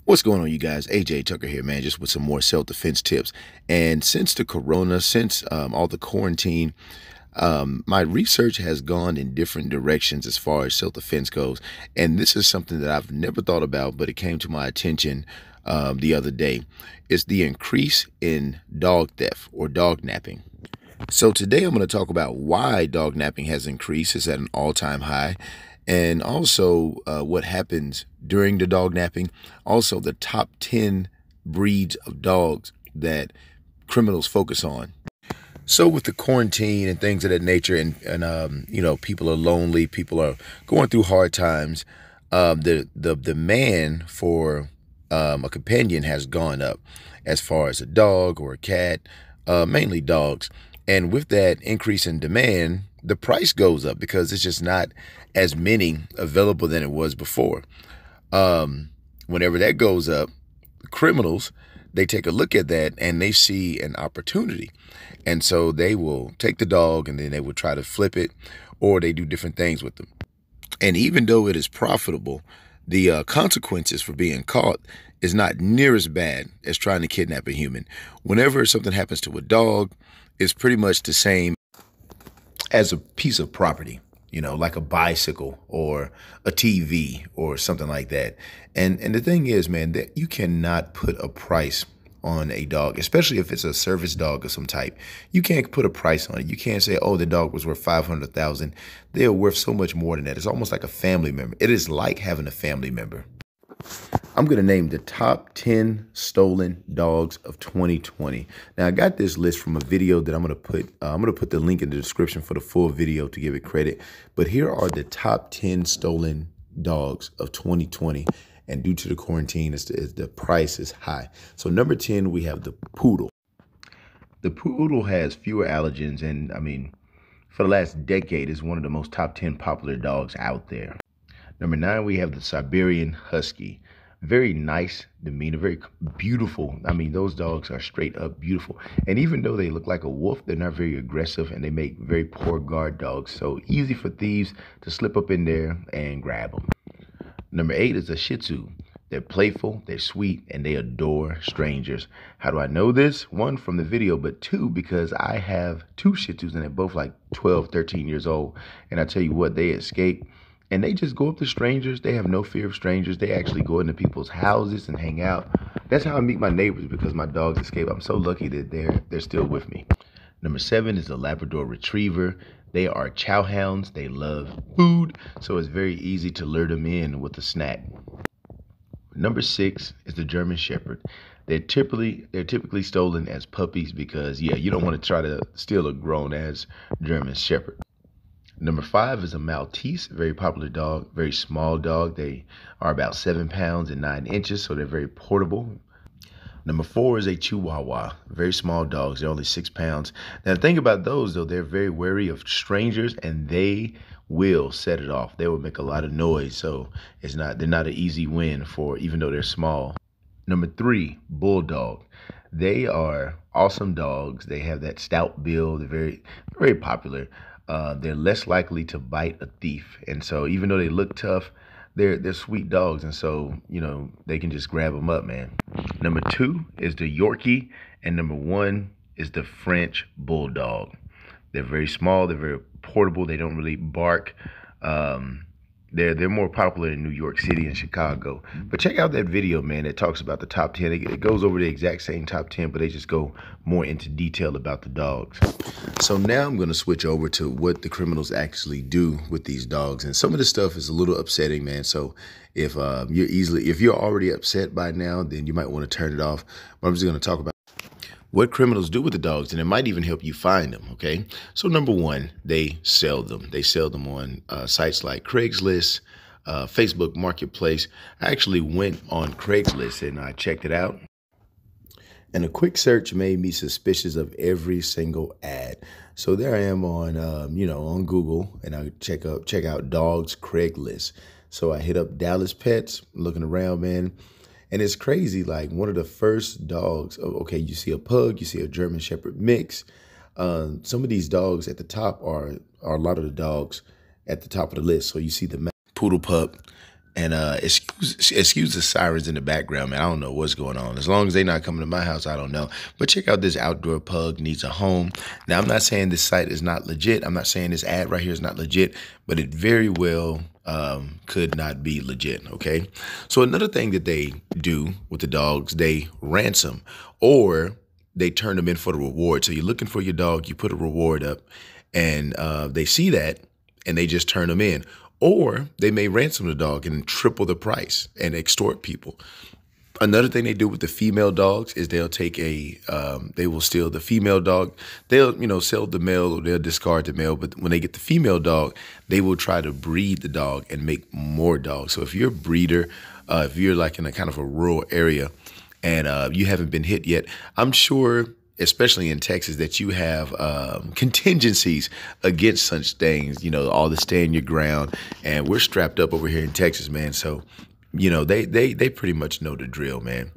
What's going on, you guys? AJ Tucker here, man, just with some more self-defense tips. And since the corona, since all the quarantine, my research has gone in different directions as far as self-defense goes. And this is something that I've never thought about, but it came to my attention the other day. It's the increase in dog theft or dog napping. So today I'm going to talk about why dog napping has increased. It's at an all-time high. And also what happens during the dog napping. Also the top 10 breeds of dogs that criminals focus on. So with the quarantine and things of that nature, and you know, people are lonely, people are going through hard times, the demand for a companion has gone up as far as a dog or a cat, mainly dogs. And with that increase in demand, the price goes up because it's just not as many available than it was before. Whenever that goes up, criminals, they take a look at that and they see an opportunity. And so they will take the dog and then they will try to flip it, or they do different things with them. And even though it is profitable, the consequences for being caught is not near as bad as trying to kidnap a human. Whenever something happens to a dog, it's pretty much the same as a piece of property, you know, like a bicycle or a TV or something like that. And the thing is, man, that you cannot put a price on a dog, especially if it's a service dog of some type. You can't put a price on it. You can't say, oh, the dog was worth 500,000. They're worth so much more than that. It's almost like a family member. It is like having a family member. I'm going to name the top 10 stolen dogs of 2020. Now, I got this list from a video that I'm going to put the link in the description for the full video to give it credit. But here are the top 10 stolen dogs of 2020. And due to the quarantine, the price is high. So number 10, we have the Poodle. The Poodle has fewer allergens. And I mean, for the last decade, is one of the most top 10 popular dogs out there. Number 9, we have the Siberian Husky. Very nice demeanor, very beautiful. I mean, those dogs are straight up beautiful. And even though they look like a wolf, they're not very aggressive and they make very poor guard dogs. So easy for thieves to slip up in there and grab them. Number 8 is a Shih Tzu. They're playful, they're sweet, and they adore strangers. How do I know this? 1, from the video, but 2, because I have 2 Shih Tzus and they're both like 12, 13 years old. And I tell you what, they escape. And they just go up to strangers. They have no fear of strangers. They actually go into people's houses and hang out. That's how I meet my neighbors, because my dogs escape. I'm so lucky that they're still with me. Number 7 is the Labrador Retriever. They are chow hounds. They love food, so it's very easy to lure them in with a snack. Number 6 is the German Shepherd. They're typically stolen as puppies because, yeah, you don't want to try to steal a grown-ass German Shepherd. Number 5 is a Maltese, very popular dog, very small dog. They are about 7 pounds and 9 inches, so they're very portable. Number 4 is a Chihuahua, very small dogs. They're only 6 pounds. Now, the thing about those, though, they're very wary of strangers, and they will set it off. They will make a lot of noise, so they're not an easy win for, even though they're small. Number 3, Bulldog. They are awesome dogs. They have that stout build. They're very, very popular. They're less likely to bite a thief. And so even though they look tough, they're sweet dogs. And so, you know, they can just grab them up, man. Number 2 is the Yorkie. And number 1 is the French Bulldog. They're very small. They're very portable. They don't really bark. They're more popular in New York City and Chicago. But check out that video, man. It talks about the top 10. It goes over the exact same top 10, but they just go more into detail about the dogs. So now I'm going to switch over to what the criminals actually do with these dogs. And some of the stuff is a little upsetting, man. So if you're already upset by now, then you might want to turn it off. But I'm just going to talk about what criminals do with the dogs, and it might even help you find them, okay? So number 1, they sell them. They sell them on sites like Craigslist, Facebook Marketplace. I actually went on Craigslist and I checked it out. And a quick search made me suspicious of every single ad. So there I am on, on Google, and I check out dogs Craigslist. So I hit up Dallas Pets, looking around, man. And it's crazy, like one of the first dogs, okay, you see a pug, you see a German Shepherd mix. Some of these dogs at the top are a lot of the dogs at the top of the list. So you see the Poodle pup, And excuse the sirens in the background, man. I don't know what's going on. As long as they're not coming to my house, I don't know. But check out this outdoor pug needs a home. Now, I'm not saying this site is not legit. I'm not saying this ad right here is not legit, but it very well could not be legit, okay? So another thing that they do with the dogs, they ransom or they turn them in for the reward. So you're looking for your dog, you put a reward up, and they see that, and they just turn them in. Or they may ransom the dog and triple the price and extort people. Another thing they do with the female dogs is they'll take they will steal the female dog. They'll, sell the male or they'll discard the male. But when they get the female dog, they will try to breed the dog and make more dogs. So if you're a breeder, if you're like in a kind of a rural area and you haven't been hit yet, I'm sure, especially in Texas, that you have contingencies against such things, all the stand your ground. And we're strapped up over here in Texas, man. So, they pretty much know the drill, man.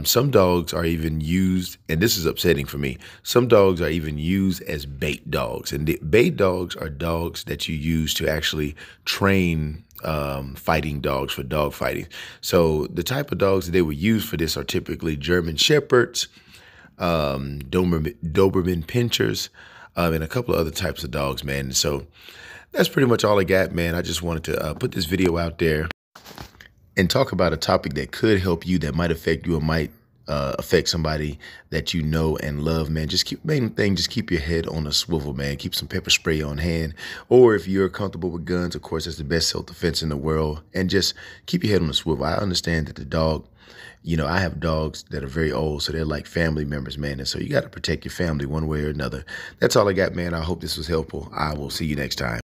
Some dogs are even used, and this is upsetting for me, some dogs are even used as bait dogs. And bait dogs are dogs that you use to actually train fighting dogs for dog fighting. So the type of dogs that they would use for this are typically German Shepherds, Doberman pinschers, and a couple of other types of dogs, man. So that's pretty much all I got, man. I just wanted to put this video out there and talk about a topic that could help you, that might affect you or might affect somebody that you know and love, man. Just keep your head on a swivel, man. Keep some pepper spray on hand. Or if you're comfortable with guns, of course, that's the best self-defense in the world. And just keep your head on a swivel. I understand that the dog, I have dogs that are very old, so they're like family members, man. And so you got to protect your family one way or another. That's all I got, man. I hope this was helpful. I will see you next time.